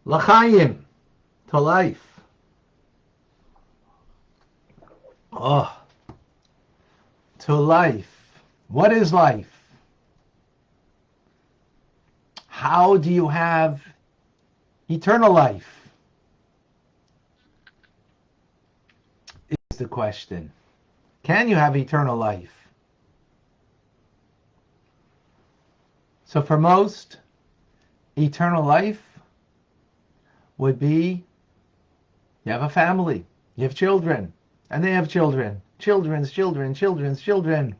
L'chaim, to life. Oh, to life. What is life? How do you have eternal life? Is the question. Can you have eternal life? So for most, eternal life would be you have a family, you have children, and they have children, children's children, children's children,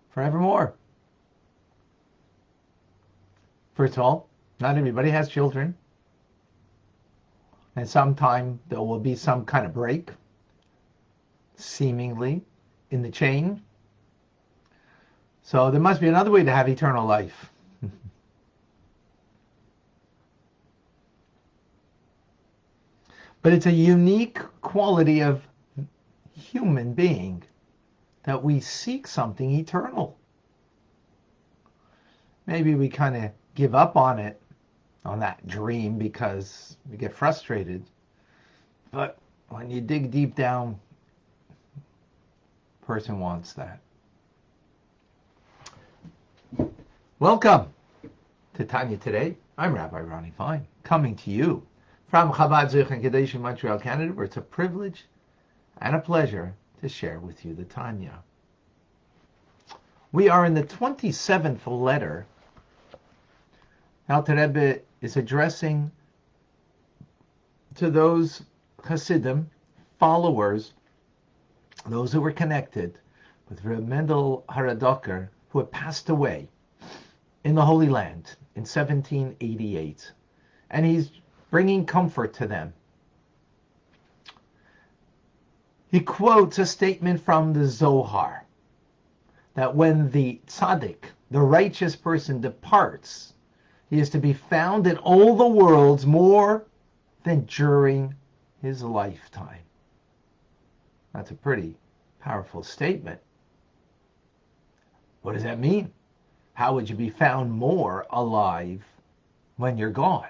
forevermore. First of all, not everybody has children, and sometime there will be some kind of break, seemingly, in the chain. So there must be another way to have eternal life. But it's a unique quality of human being that we seek something eternal. Maybe we kind of give up on it, on that dream, because we get frustrated. But when you dig deep down, a person wants that. Welcome to Tanya today. I'm Rabbi Ronnie Fine, coming to you from Chabad and Kadesh in Montreal, Canada, where it's a privilege and a pleasure to share with you the Tanya. We are in the 27th letter. Alter Rebbe is addressing to those Hasidim, followers, those who were connected with Reb Mendel Haradoker, who had passed away in the Holy Land in 1788. And he's bringing comfort to them. He quotes a statement from the Zohar that when the tzaddik, the righteous person, departs, he is to be found in all the worlds more than during his lifetime. That's a pretty powerful statement. What does that mean? How would you be found more alive when you're gone?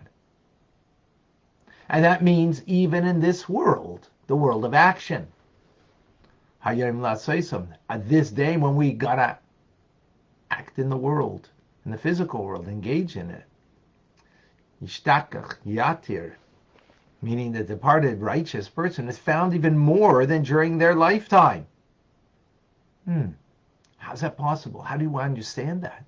And that means even in this world, the world of action. At this day when we gotta act in the world, in the physical world, engage in it. Yishtakach yatir, meaning the departed righteous person is found even more than during their lifetime. How's that possible? How do you understand that?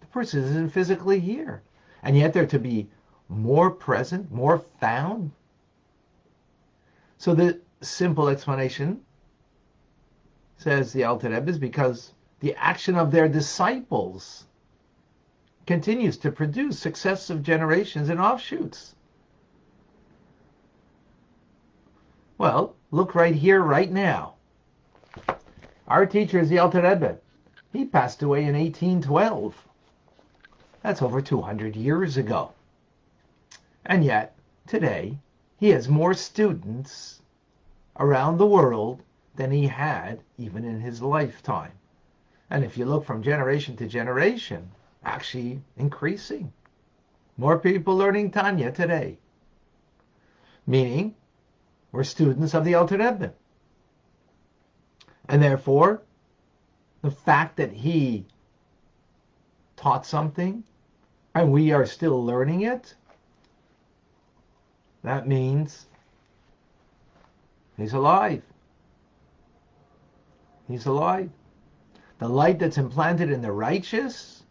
The person isn't physically here, and yet they're to be more present, more found. So the simple explanation, says the Alter Rebbe, is because the action of their disciples continues to produce successive generations and offshoots. Well, look right here, right now. Our teacher is the Alter Rebbe. He passed away in 1812. That's over 200 years ago. And yet, today, he has more students around the world than he had even in his lifetime. And if you look from generation to generation, actually increasing. More people learning Tanya today. Meaning, we're students of the Alter Rebbe. And therefore, the fact that he taught something and we are still learning it, that means he's alive. He's alive. The light that's implanted in the righteous,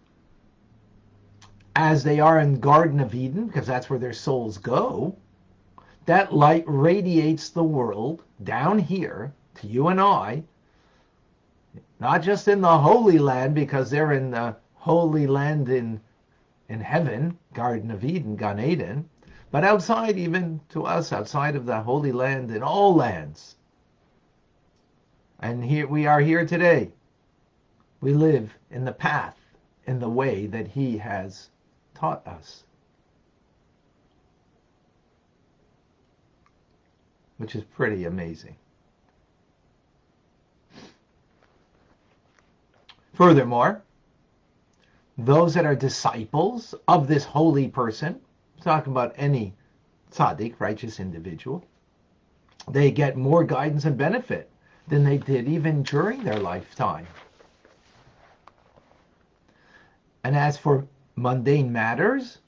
as they are in Garden of Eden, because that's where their souls go, that light radiates the world down here to you and I, not just in the Holy Land, because they're in the Holy Land in heaven, Garden of Eden, Gan Eden, but outside, even to us, outside of the Holy Land, in all lands. And here we are here today. We live in the path, in the way that he has taught us. Which is pretty amazing. Furthermore, those that are disciples of this holy person, talking about any tzaddik, righteous individual, they get more guidance and benefit than they did even during their lifetime. And as for mundane matters,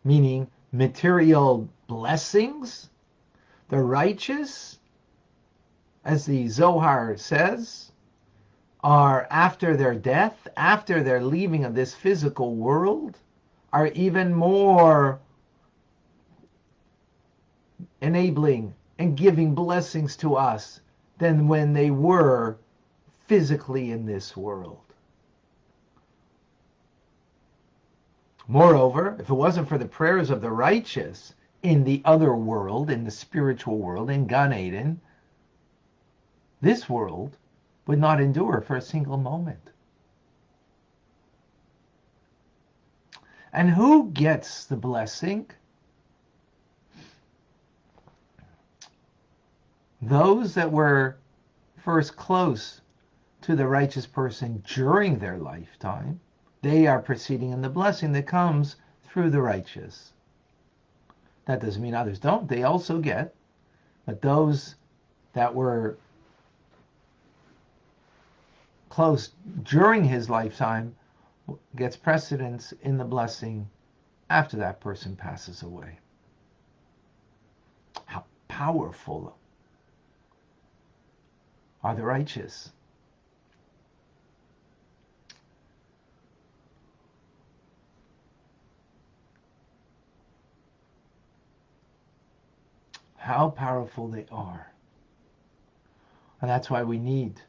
meaning material blessings, the righteous, as the Zohar says, are after their death, after their leaving of this physical world, are even more enabling and giving blessings to us than when they were physically in this world. Moreover, if it wasn't for the prayers of the righteous in the other world, in the spiritual world, in Gan Eden, this world would not endure for a single moment. And who gets the blessing? Those that were first close to the righteous person during their lifetime, they are proceeding in the blessing that comes through the righteous. That doesn't mean others don't. They also get. But those that were close during his lifetime gets precedence in the blessing after that person passes away. How powerful are the righteous? How powerful they are. And that's why we need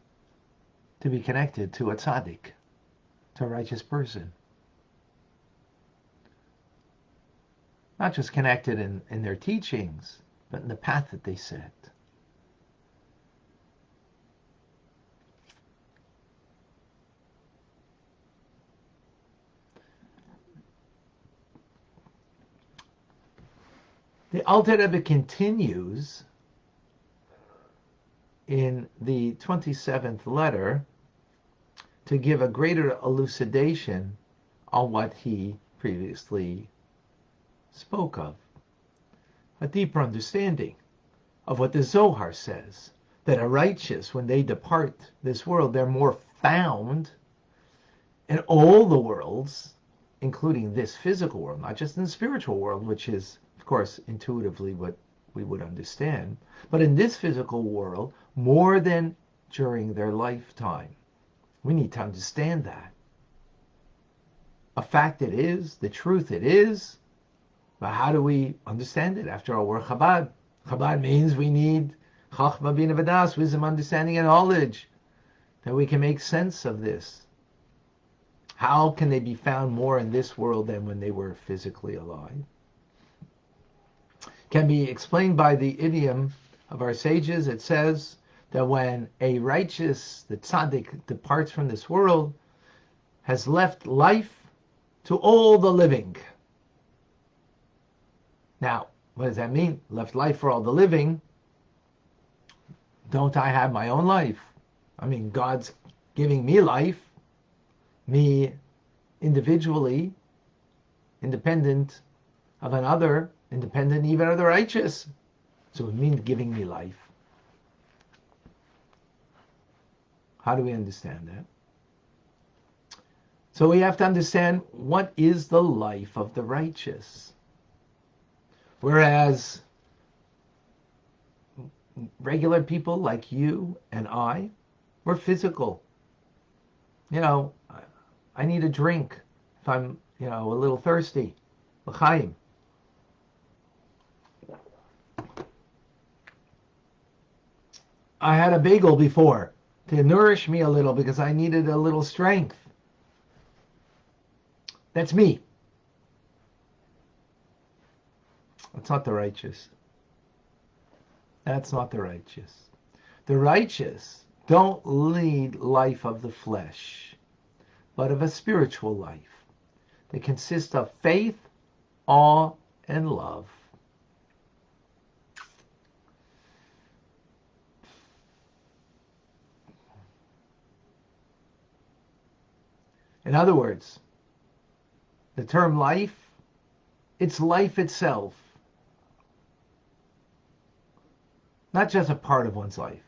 to be connected to a tzaddik, to a righteous person. Not just connected in their teachings, but in the path that they set. The Alter Rebbe continues in the 27th letter to give a greater elucidation on what he previously spoke of. A deeper understanding of what the Zohar says, that a righteous, when they depart this world, they're more found in all the worlds, including this physical world, not just in the spiritual world, which is, of course, intuitively what we would understand, but in this physical world, more than during their lifetime. We need to understand that. A fact it is, the truth it is, but how do we understand it? After all, we're Chabad. Chabad means we need Chachma Bina V'das, wisdom, understanding, and knowledge, that we can make sense of this. How can they be found more in this world than when they were physically alive? Can be explained by the idiom of our sages. It says that when a righteous, the tzaddik, departs from this world, has left life to all the living. Now, what does that mean? Left life for all the living. Don't I have my own life? I mean, God's giving me life, me individually, independent of another, independent even of the righteous. So it means giving me life. How do we understand that? So we have to understand what is the life of the righteous. Whereas regular people like you and I, we're physical. You know, I need a drink if I'm, a little thirsty. L'chaim. I had a bagel before to nourish me a little because I needed a little strength. That's me. That's not the righteous. That's not the righteous. The righteous don't lead life of the flesh, but of a spiritual life that consists of faith, awe, and love. In other words, the term life It's life itself, not just a part of one's life.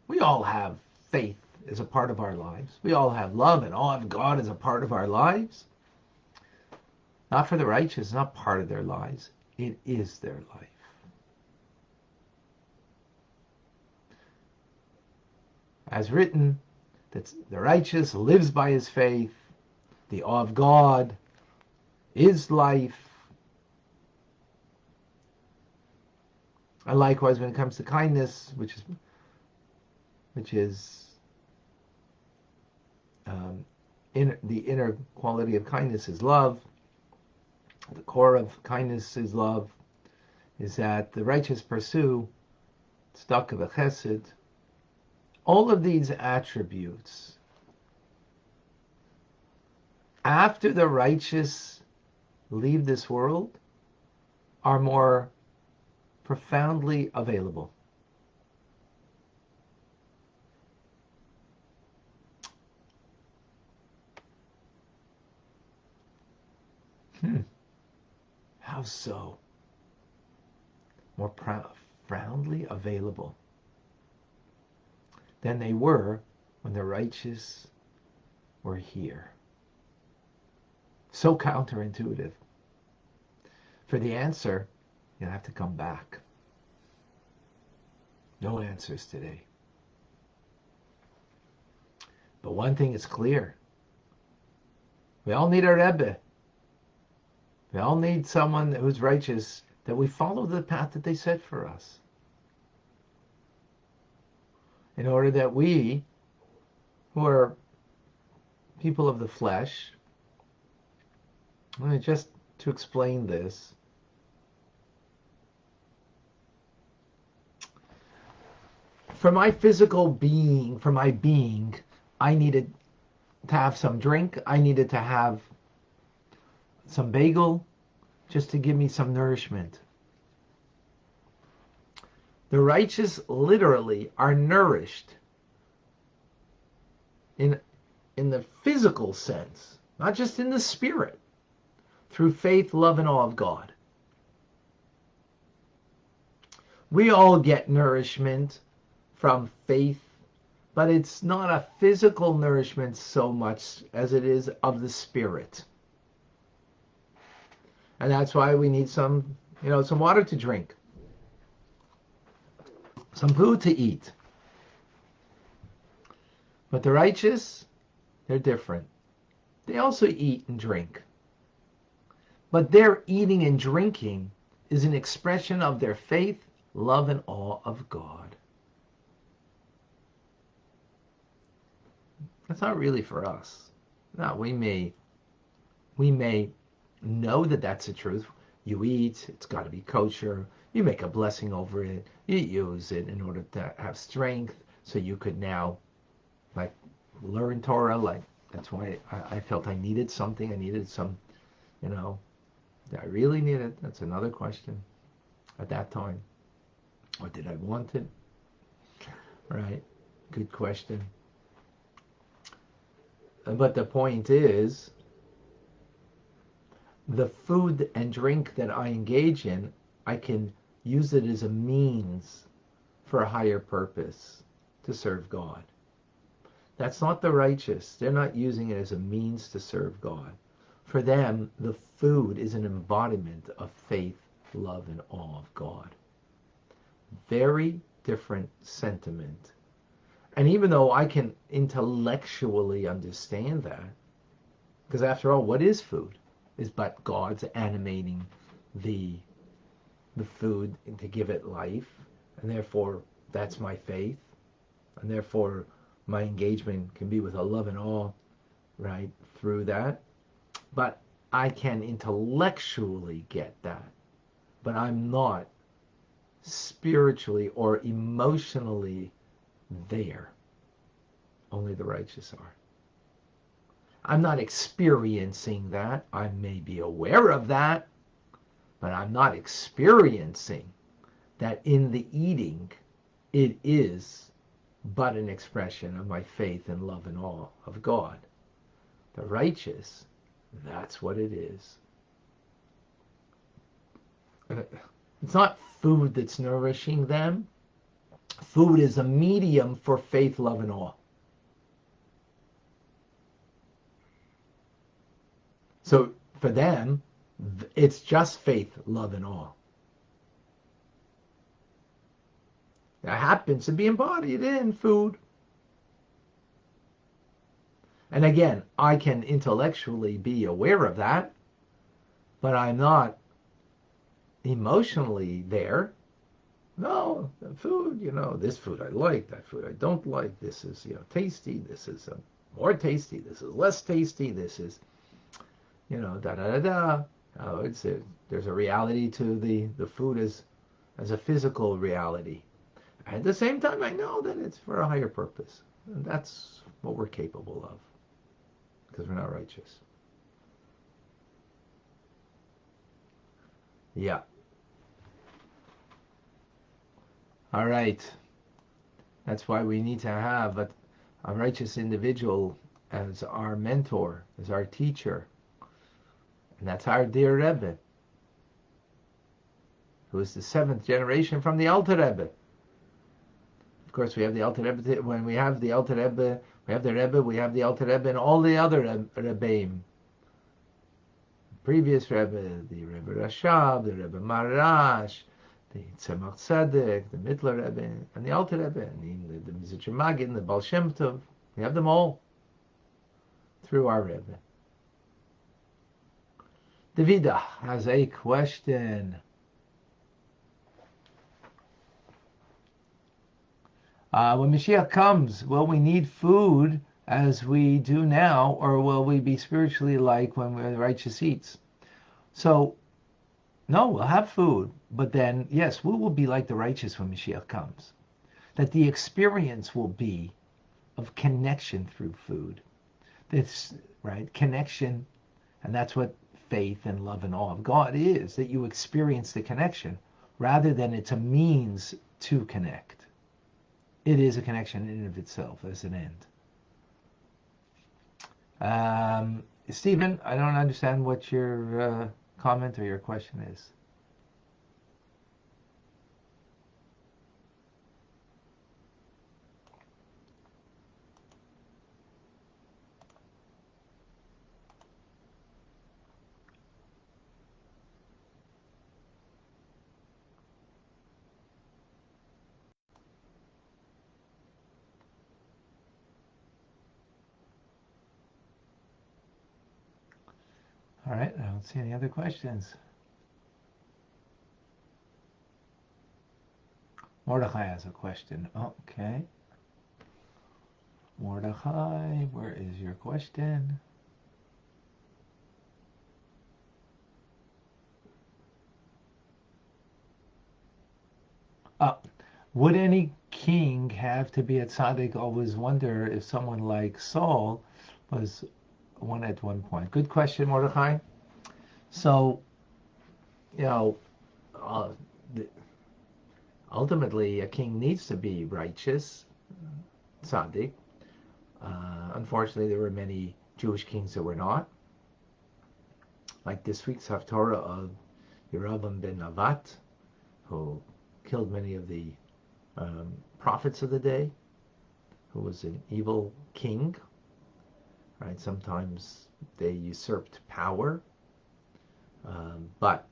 We all have faith as a part of our lives. We all have love and awe of God as a part of our lives. Not for the righteous, not part of their lives. It is their life. As written, that the righteous lives by his faith. The awe of God is life. And likewise, when it comes to kindness, which is the inner quality of kindness is love. The core of kindness is love. Is that the righteous pursue tzedakah v'chesed. All of these attributes, after the righteous leave this world, are more profoundly available. How so? More profoundly available than they were when the righteous were here. So counterintuitive. For the answer, you'll have to come back. No answers today. But one thing is clear. We all need a Rebbe. We all need someone who's righteous, that we follow the path that they set for us. In order that we, who are people of the flesh, just to explain this, for my physical being, for my being, I needed to have some drink. I needed to have some bagel just to give me some nourishment. The righteous literally are nourished in the physical sense, not just in the spirit, through faith, love, and awe of God. We all get nourishment from faith, but it's not a physical nourishment so much as it is of the spirit. And that's why we need some water to drink, some food to eat. But the righteous, they're different. They also eat and drink. But their eating and drinking is an expression of their faith, love, and awe of God. That's not really for us. No, we may know that that's the truth. You eat, it's got to be kosher. You make a blessing over it. You use it in order to have strength, so you could now, learn Torah. That's why I felt I needed something. I needed some, did I really need it? That's another question at that time. Or did I want it? Right? Good question. But the point is, the food and drink that I engage in, I can use it as a means for a higher purpose, to serve God. That's not the righteous. They're not using it as a means to serve God. For them, the food is an embodiment of faith, love, and awe of God. Very different sentiment. And even though I can intellectually understand that, because after all, what is food? Is but God's animating the food to give it life, and therefore that's my faith, and therefore my engagement can be with a love and awe, right, through that. But I can intellectually get that, but I'm not spiritually or emotionally there. Only the righteous are. I'm not experiencing that. I may be aware of that, but I'm not experiencing that in the eating. It is but an expression of my faith and love and awe of God. The righteous, that's what it is. It's not food that's nourishing them. Food is a medium for faith, love, and awe. So for them, it's just faith, love, and awe. That happens to be embodied in food. And again, I can intellectually be aware of that, but I'm not emotionally there. No, the food, this food I like, that food I don't like. This is, tasty. This is more tasty. This is less tasty. This is, da da da da. There's a reality to the food as a physical reality. At the same time, I know that it's for a higher purpose. And that's what we're capable of because we're not righteous. Yeah. All right. That's why we need to have a righteous individual as our mentor, as our teacher. And that's our dear Rebbe, who is the seventh generation from the Alter Rebbe. Of course, we have the Alter Rebbe. When we have the Alter Rebbe, we have the Rebbe, we have the Alter Rebbe, and all the other Rebbeim. Previous Rebbe, the Rebbe Rashab, the Rebbe Marash, the Tzemach Tzedek, the Mittler Rebbe, and the Alter Rebbe, and the Mizitcher Magid, the Baal Shem Tov. We have them all through our Rebbe. Davida has a question. When Mashiach comes, will we need food as we do now, or will we be spiritually like when we're righteous eats? So, no, we'll have food, but then, yes, we will be like the righteous when Mashiach comes. That the experience will be of connection through food. This, right, connection, and that's what faith and love and awe of God is, that you experience the connection rather than it's a means to connect. It is a connection in and of itself as an end. Stephen, I don't understand what your comment or your question is. All right, I don't see any other questions. Mordechai has a question. Okay. Mordechai, where is your question? Would any king have to be a tzaddik? Always wonder if someone like Saul was one at one point. Good question, Mordechai. So, uh, ultimately, a king needs to be righteous, tzaddik. Unfortunately, there were many Jewish kings that were not. Like this week's Haftorah of Yeravam ben Navat, who killed many of the prophets of the day, who was an evil king. Right? Sometimes they usurped power, but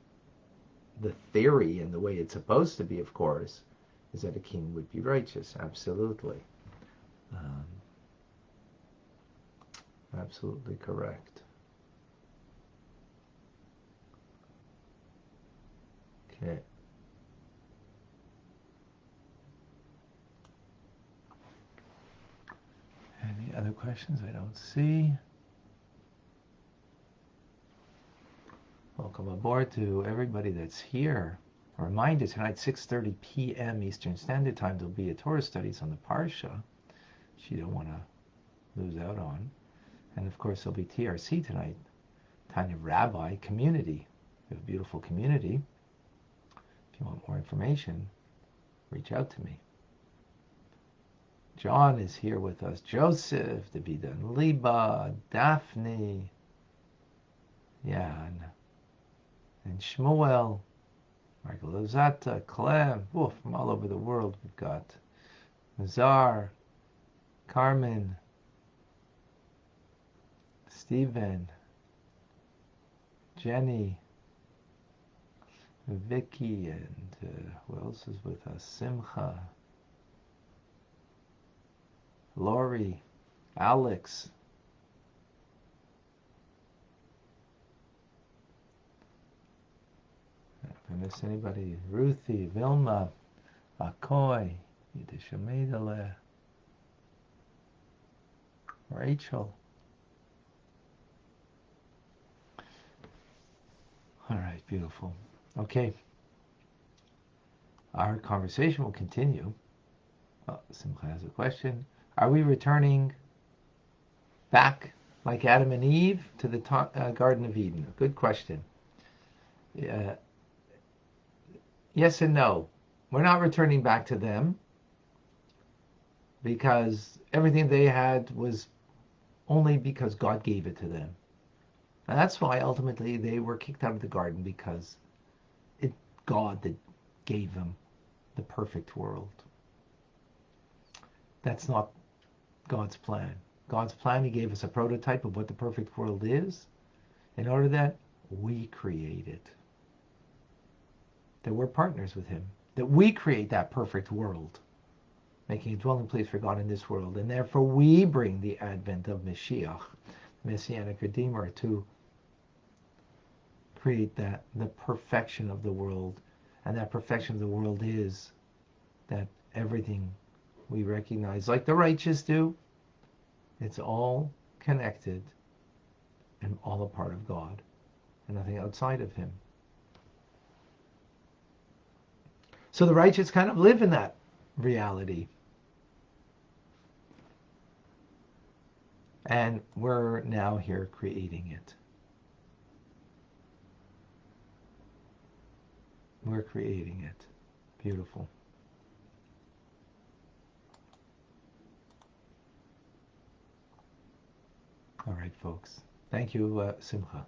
the theory and the way it's supposed to be, of course, is that a king would be righteous. Absolutely. Absolutely correct. Okay. Any other questions? I don't see. Welcome aboard to everybody that's here. A reminder, tonight, 6:30 p.m. Eastern Standard Time, there'll be a Torah studies on the Parsha, which you don't want to lose out on. And of course, there'll be TRC tonight, Tanya Rabbi Community. We have a beautiful community. If you want more information, reach out to me. John is here with us. Joseph, Davida and Liba, Daphne, yeah, and Shmuel. Michael Lozata, Clem, from all over the world. We've got Mazar, Carmen, Stephen, Jenny, Vicky, and who else is with us? Simcha, Lori, Alex. If I miss anybody, Ruthie, Vilma, Akoy, Yidishamedale, Rachel. All right, beautiful. Okay. Our conversation will continue. Simcha has a question. Are we returning back like Adam and Eve to the Garden of Eden? Good question. Yes and no. We're not returning back to them because everything they had was only because God gave it to them. And that's why ultimately they were kicked out of the garden, because it's God that gave them the perfect world. That's not God's plan. God's plan, He gave us a prototype of what the perfect world is, in order that we create it. That we're partners with Him. That we create that perfect world, making a dwelling place for God in this world. And therefore we bring the advent of Mashiach, Messianic Redeemer, to create the perfection of the world. And that perfection of the world is that everything we recognize, like the righteous do, it's all connected and all a part of God and nothing outside of Him. So the righteous kind of live in that reality. And we're now here creating it. We're creating it. Beautiful. All right, folks. Thank you, Simcha.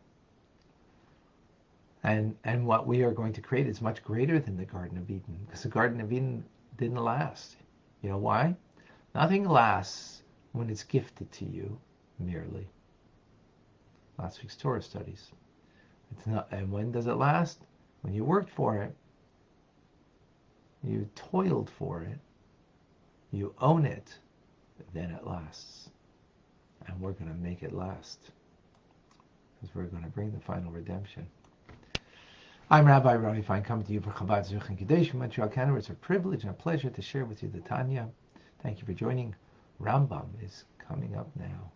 And what we are going to create is much greater than the Garden of Eden, because the Garden of Eden didn't last. You know why? Nothing lasts when it's gifted to you merely. Last week's Torah studies. It's not. And when does it last? When you worked for it, you toiled for it, you own it, then it lasts. And we're going to make it last, because we're going to bring the final redemption. I'm Rabbi Fine, coming to you for Chabad Zuch and Kadesh in Montreal, Canada. It's a privilege and a pleasure to share with you the Tanya. Thank you for joining. Rambam is coming up now.